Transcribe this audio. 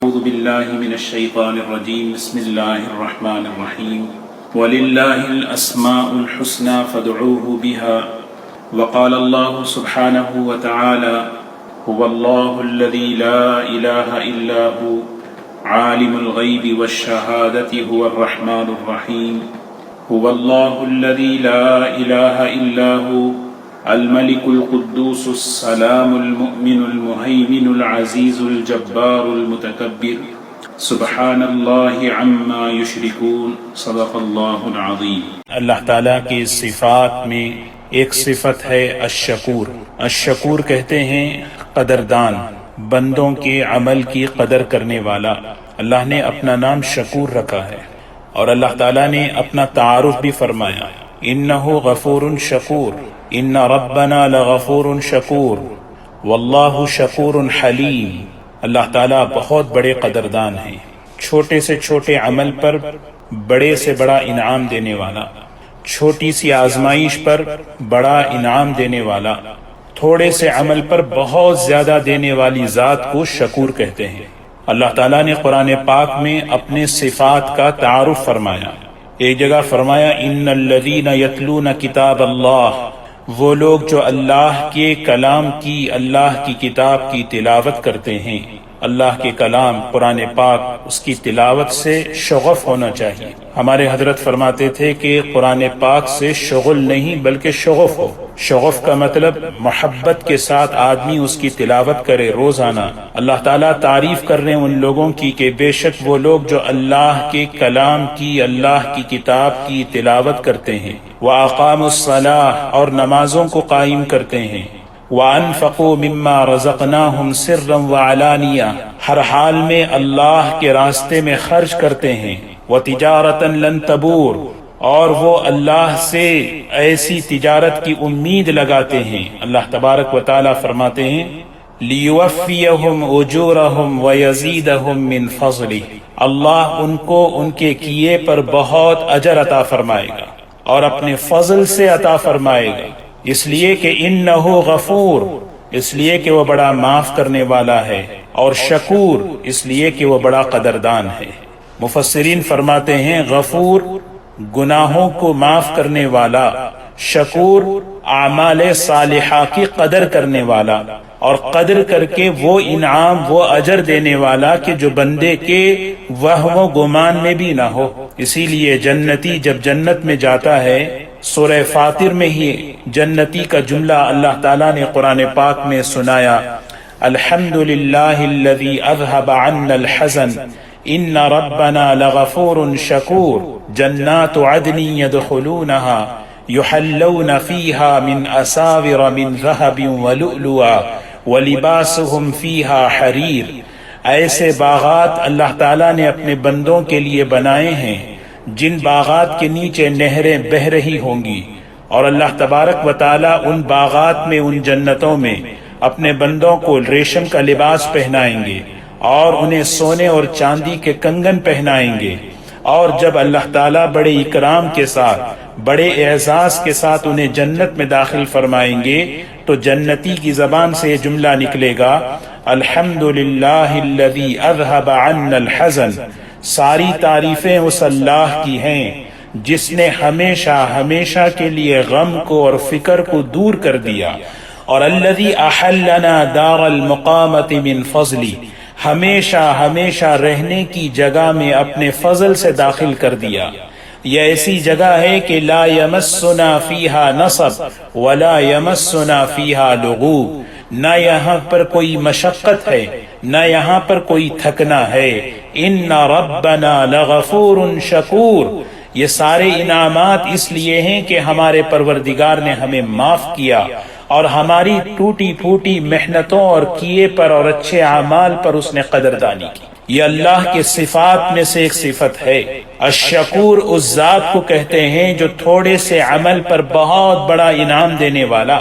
أعوذ بالله من الشيطان الرجيم بسم الله الرحمن الرحيم ولله الأسماء الحسنى فادعوه بها وقال الله سبحانه وتعالى هو الله الذي لا إله إلا هو عالم الغيب والشهادة هو الرحمن الرحيم هو الله الذي لا إله إلا هو الملك القدوس السلام المؤمن المهيمن العزيز الجبار المتكبر سبحان الله عما يشركون صدق الله العظيم۔ اللہ تعالیٰ کی صفات میں ایک صفت ہے الشکور۔ الشکور کہتے ہیں قدردان، بندوں کے عمل کی قدر کرنے والا۔ اللہ نے اپنا نام شکور رکھا ہے، اور اللہ تعالیٰ نے اپنا تعارف بھی فرمایا، انہ غفور شکور، ان ربنا لغفور شکور واللہ شکور حلیم۔ اللہ تعالیٰ بہت بڑے قدردان ہیں، چھوٹے سے چھوٹے عمل پر بڑے سے بڑا انعام دینے والا، چھوٹی سی آزمائش پر بڑا انعام دینے والا، تھوڑے سے عمل پر بہت زیادہ دینے والی ذات کو شکور کہتے ہیں۔ اللہ تعالیٰ نے قرآن پاک میں اپنے صفات کا تعارف فرمایا۔ ایک جگہ فرمایا ان الذین یتلون کتاب اللہ، وہ لوگ جو اللہ کے کلام کی، اللہ کی کتاب کی تلاوت کرتے ہیں۔ اللہ کے کلام قرآن پاک، اس کی تلاوت سے شغف ہونا چاہیے۔ ہمارے حضرت فرماتے تھے کہ قرآن پاک سے شغل نہیں بلکہ شغف ہو۔ شغف کا مطلب محبت کے ساتھ آدمی اس کی تلاوت کرے روزانہ۔ اللہ تعالیٰ تعریف کر رہے ہیں ان لوگوں کی کہ بے شک وہ لوگ جو اللہ کے کلام کی، اللہ کی کتاب کی تلاوت کرتے ہیں، وَأَقَامُوا الصَّلَاةَ، اور نمازوں کو قائم کرتے ہیں، وَأَنفَقُوا مِمَّا رَزَقْنَاهُمْ سِرًّا وَعَلَانِيَةً، ہر حال میں اللہ کے راستے میں خرچ کرتے ہیں، وَتِجَارَةً لَن تَبُورَ، اور وہ اللہ سے ایسی تجارت کی امید لگاتے ہیں۔ اللہ تبارک و تعالیٰ فرماتے ہیں لِيُوَفِّيَهُمْ أُجُورَهُمْ وَيَزِيدَهُمْ مِنْ فَضْلِهِ، اللہ ان کو ان کے کیے پر بہت اجر عطا فرمائے گا اور اپنے فضل سے عطا فرمائے گا، اس لیے کہ انہ غفور، اس لیے کہ وہ بڑا معاف کرنے والا ہے، اور شکور، اس لیے کہ وہ بڑا قدردان ہے۔ مفسرین فرماتے ہیں غفور گناہوں کو معاف کرنے والا، شکور اعمال صالحہ کی قدر کرنے والا، اور قدر کر کے وہ انعام، وہ اجر دینے والا کہ جو بندے کے وہم و گمان میں بھی نہ ہو۔ اسی لیے جنتی جب جنت میں جاتا ہے، سورہ فاطر میں ہی جنتی کا جملہ اللہ تعالیٰ نے قرآن پاک میں سنایا، الحمدللہ الذی اذہب عنا الحزن ان ربنا لغفور شکور جنات عدن يدخلونها يحلون فيها من اساور من ذهب ولؤلؤا ولباسهم فيها حریر۔ ایسے باغات اللہ تعالیٰ نے اپنے بندوں کے لیے بنائے ہیں جن باغات کے نیچے نہریں بہہ رہی ہوں گی، اور اللہ تبارک و تعالیٰ ان باغات میں، ان جنتوں میں اپنے بندوں کو ریشم کا لباس پہنائیں گے، اور انہیں سونے اور چاندی کے کنگن پہنائیں گے، اور جب اللہ تعالیٰ بڑے اکرام کے ساتھ، بڑے اعزاز کے ساتھ انہیں جنت میں داخل فرمائیں گے تو جنتی کی زبان سے یہ جملہ نکلے گا الحمدللہ الذی اذہب عنا الحزن، ساری تعریفیں اس اللہ کی ہیں جس نے ہمیشہ ہمیشہ کے لیے غم کو اور فکر کو دور کر دیا، اور الذی احلنا دار المقامۃ من فضلی، ہمیشہ ہمیشہ رہنے کی جگہ میں اپنے فضل سے داخل کر دیا۔ یہ ایسی جگہ ہے کہ لا یمسنا فیہا نصب ولا یمسنا فیہا لغوب، نہ یہاں پر کوئی مشقت ہے، نہ یہاں پر کوئی تھکنا ہے۔ ان ربنا لغفور شکور، یہ سارے انعامات اس لیے ہیں کہ ہمارے پروردگار نے ہمیں معاف کیا، اور ہماری ٹوٹی پھوٹی محنتوں اور کیے پر اور اچھے اعمال پر اس نے قدردانی کی۔ یہ اللہ کے صفات میں سے ایک صفت ہے۔ الشکور اس ذات کو کہتے ہیں جو تھوڑے سے عمل پر بہت بڑا انعام دینے والا۔